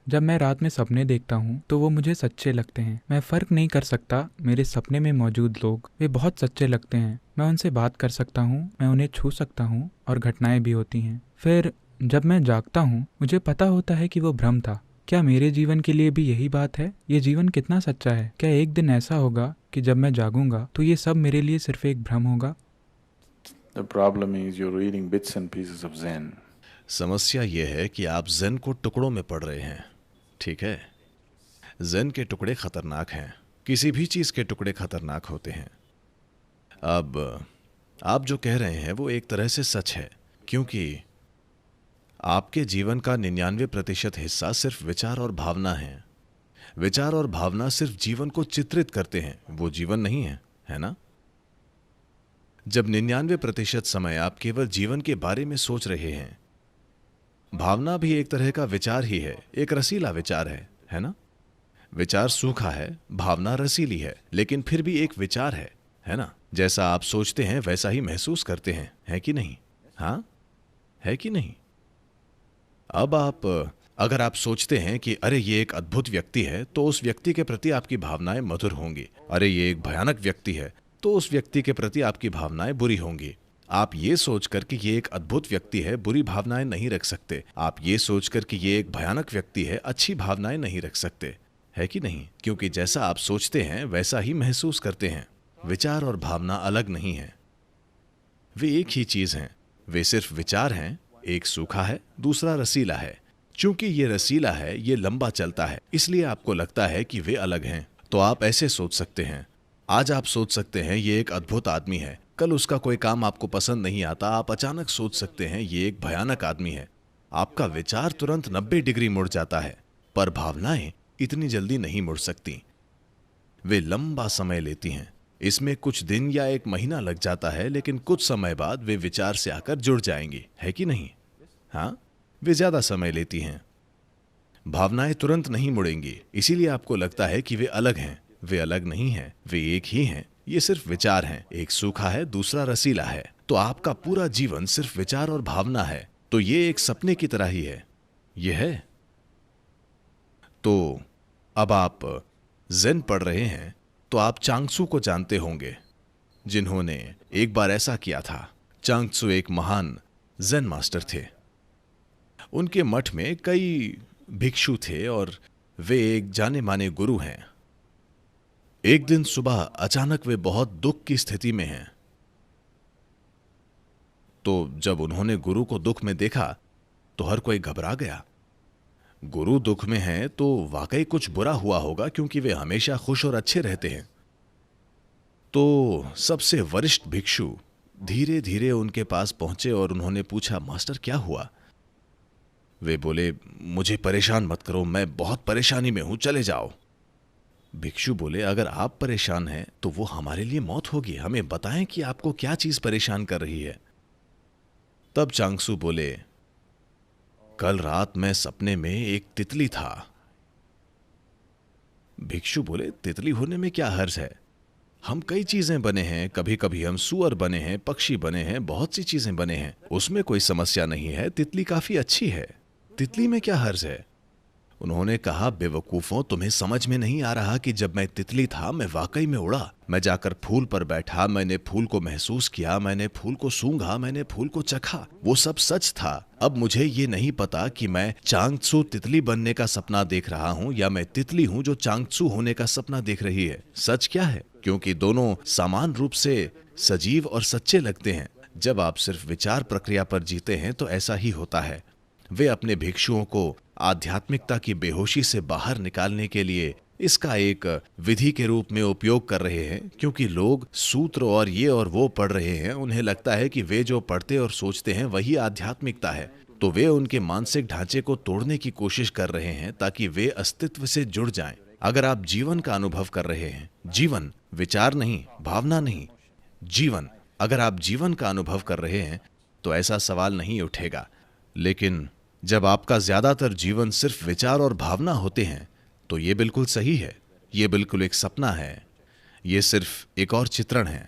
जब मैं रात में सपने देखता हूँ तो वो मुझे सच्चे लगते हैं। मैं फ़र्क नहीं कर सकता, मेरे सपने में मौजूद लोग वे बहुत सच्चे लगते हैं। मैं उनसे बात कर सकता हूँ, मैं उन्हें छू सकता हूँ और घटनाएं भी होती हैं। फिर जब मैं जागता हूँ मुझे पता होता है कि वो भ्रम था। क्या मेरे जीवन के लिए भी यही बात है? ये जीवन कितना सच्चा है? क्या एक दिन ऐसा होगा कि जब मैं जागूंगा तो ये सब मेरे लिए सिर्फ एक भ्रम होगा? The problem is you're reading bits and pieces of Zen. समस्या यह है कि आप ज़ेन को टुकड़ों में पढ़ रहे हैं। ठीक है, ज़ेन के टुकड़े खतरनाक हैं। किसी भी चीज़ के टुकड़े खतरनाक होते हैं। अब आप जो कह रहे हैं वो एक तरह से सच है, क्योंकि आपके जीवन का 99% हिस्सा सिर्फ विचार और भावना है। विचार और भावना सिर्फ जीवन को चित्रित करते हैं, वो जीवन नहीं है ना? जब 99% समय आप केवल जीवन के बारे में सोच रहे हैं, भावना भी एक तरह का विचार ही है, एक रसीला विचार है ना? विचार सूखा है, भावना रसीली है, लेकिन फिर भी एक विचार है ना? जैसा आप सोचते हैं वैसा ही महसूस करते हैं, है कि नहीं? हाँ, है कि नहीं? अब अगर आप सोचते हैं कि अरे ये एक अद्भुत व्यक्ति है, तो उस व्यक्ति के प्रति आपकी भावनाएं मधुर होंगी। अरे ये एक भयानक व्यक्ति है, तो उस व्यक्ति के प्रति आपकी भावनाएं बुरी होंगी। आप ये सोचकर कि ये एक अद्भुत व्यक्ति है, बुरी भावनाएं नहीं रख सकते। आप ये सोचकर कि ये एक भयानक व्यक्ति है, अच्छी भावनाएं नहीं रख सकते, है कि नहीं? क्योंकि जैसा आप सोचते हैं वैसा ही महसूस करते हैं। विचार और भावना अलग नहीं है, वे एक ही चीज हैं। वे सिर्फ विचार हैं, एक सूखा है, दूसरा रसीला है। चूंकि ये रसीला है, ये लंबा चलता है, इसलिए आपको लगता है कि वे अलग हैं। तो आप ऐसे सोच सकते हैं। आज आप सोच सकते हैं ये एक अद्भुत आदमी है, कल उसका कोई काम आपको पसंद नहीं आता, आप अचानक सोच सकते हैं ये एक भयानक आदमी है। आपका विचार तुरंत 90 डिग्री मुड़ जाता है, पर भावनाएं इतनी जल्दी नहीं मुड़ सकती। वे लंबा समय लेती हैं। इसमें कुछ दिन या एक महीना लग जाता है, लेकिन कुछ समय बाद वे विचार से आकर जुड़ जाएंगी, है कि नहीं? हाँ, वे ज्यादा समय लेती हैं। भावनाएं तुरंत नहीं मुड़ेंगी, इसीलिए आपको लगता है कि वे अलग हैं। वे अलग नहीं हैं, वे एक ही हैं। ये सिर्फ विचार हैं, एक सूखा है, दूसरा रसीला है। तो आपका पूरा जीवन सिर्फ विचार और भावना है। तो ये एक सपने की तरह ही है। ये है। तो अब आप ज़ेन पढ़ रहे हैं, तो आप चांग त्सू को जानते होंगे, जिन्होंने एक बार ऐसा किया था। चांग त्सू एक महान ज़ेन मास्टर थे। उनके मठ में कई भिक्षु थे और वे एक जाने माने गुरु हैं। एक दिन सुबह अचानक वे बहुत दुख की स्थिति में हैं। तो जब उन्होंने गुरु को दुख में देखा तो हर कोई घबरा गया। गुरु दुख में हैं तो वाकई कुछ बुरा हुआ होगा, क्योंकि वे हमेशा खुश और अच्छे रहते हैं। तो सबसे वरिष्ठ भिक्षु धीरे धीरे उनके पास पहुंचे और उन्होंने पूछा, मास्टर क्या हुआ? वे बोले, मुझे परेशान मत करो, मैं बहुत परेशानी में हूं, चले जाओ। भिक्षु बोले, अगर आप परेशान हैं तो वो हमारे लिए मौत होगी, हमें बताएं कि आपको क्या चीज परेशान कर रही है। तब चांग त्सू बोले, कल रात मैं सपने में एक तितली था। भिक्षु बोले, तितली होने में क्या हर्ज है? हम कई चीजें बने हैं, कभी कभी हम सूअर बने हैं, पक्षी बने हैं, बहुत सी चीजें बने हैं, उसमें कोई समस्या नहीं है। तितली काफी अच्छी है, तितली में क्या हर्ज है? उन्होंने कहा, बेवकूफों, तुम्हें समझ में नहीं आ रहा कि जब मैं तितली था मैं वाकई में उड़ा। मैं जाकर फूल पर बैठा, मैंने फूल को महसूस किया, मैंने फूल को सूंघा, मैंने फूल को चखा, वो सब सच था। अब मुझे ये नहीं पता कि मैं चांग त्सू तितली बनने का सपना देख रहा हूँ या मैं तितली हूँ जो चांग त्सू होने का सपना देख रही है। सच क्या है? क्योंकि दोनों समान रूप से सजीव और सच्चे लगते हैं। जब आप सिर्फ विचार प्रक्रिया पर जीते हैं तो ऐसा ही होता है। वे अपने भिक्षुओं को आध्यात्मिकता की बेहोशी से बाहर निकालने के लिए इसका एक विधि के रूप में उपयोग कर रहे हैं, क्योंकि लोग सूत्र और ये और वो पढ़ रहे हैं। उन्हें लगता है कि वे जो पढ़ते और सोचते हैं वही आध्यात्मिकता है, तो वे उनके मानसिक ढांचे को तोड़ने की कोशिश कर रहे हैं ताकि वे अस्तित्व से जुड़ जाएं। अगर आप जीवन का अनुभव कर रहे हैं, जीवन, विचार नहीं, भावना नहीं, जीवन, अगर आप जीवन का अनुभव कर रहे हैं तो ऐसा सवाल नहीं उठेगा। लेकिन जब आपका ज्यादातर जीवन सिर्फ विचार और भावना होते हैं तो ये बिल्कुल सही है, ये बिल्कुल एक सपना है, ये सिर्फ एक और चित्रण है।